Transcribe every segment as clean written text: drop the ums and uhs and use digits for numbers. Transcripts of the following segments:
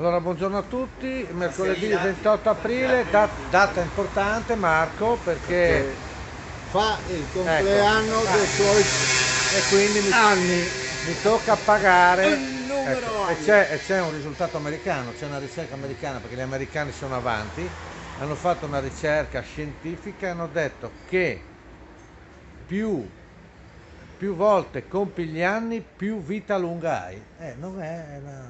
Allora, buongiorno a tutti, mercoledì 28 aprile, data importante Marco perché fa il ecco, compleanno dei suoi e quindi anni, mi tocca pagare, un numero ecco, e anni. c'è un risultato americano, c'è una ricerca americana perché gli americani sono avanti, hanno fatto una ricerca scientifica e hanno detto che più, più volte compi gli anni, più vita lunga hai. Non è una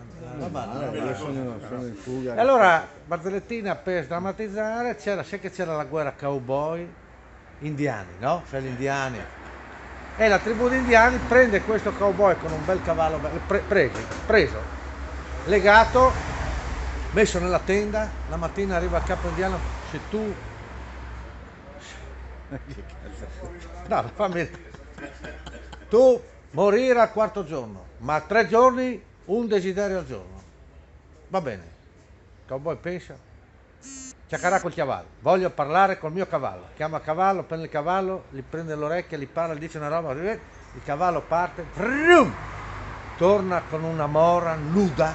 Male, io sono in fuga E allora, rispetto Barzellettina, per sdrammatizzare, sai che c'era la guerra cowboy indiani, no? Cioè gli indiani. E la tribù di indiani prende questo cowboy con un bel cavallo, preso, legato, messo nella tenda, la mattina arriva il capo indiano, se tu... No, fammi... Tu morire al quarto giorno, ma 3 giorni, un desiderio al giorno. Va bene. Il cowboy pensa, ciacarà col cavallo. Voglio parlare col mio cavallo. Chiama il cavallo, prende il cavallo, gli prende l'orecchia, gli parla, gli dice una roba. Il cavallo parte, vrum, torna con una mora nuda.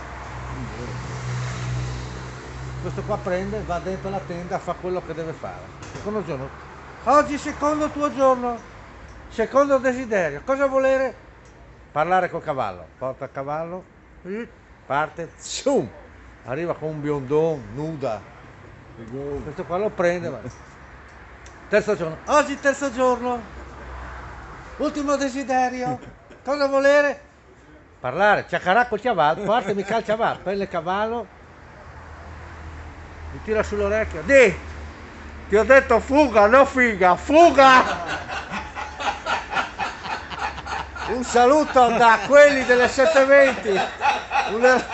Questo qua prende, va dentro la tenda, fa quello che deve fare. Secondo giorno. Oggi secondo tuo giorno. Secondo desiderio. Cosa volere? Parlare col cavallo. Porta il cavallo, parte, zoom. Arriva con un biondone, nuda. Questo qua lo prende, va. Terzo giorno. Oggi terzo giorno. Ultimo desiderio. Cosa volere? Parlare. Ciacarà col cavallo. Parte, mi calcia il cavallo. Prende il cavallo. Mi tira sull'orecchio. Ti ho detto fuga, no figa. Fuga! Un saluto da quelli delle 720.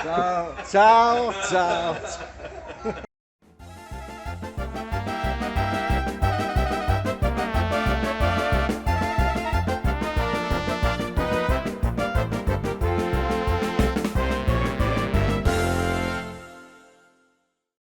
ciao. Ciao, ciao.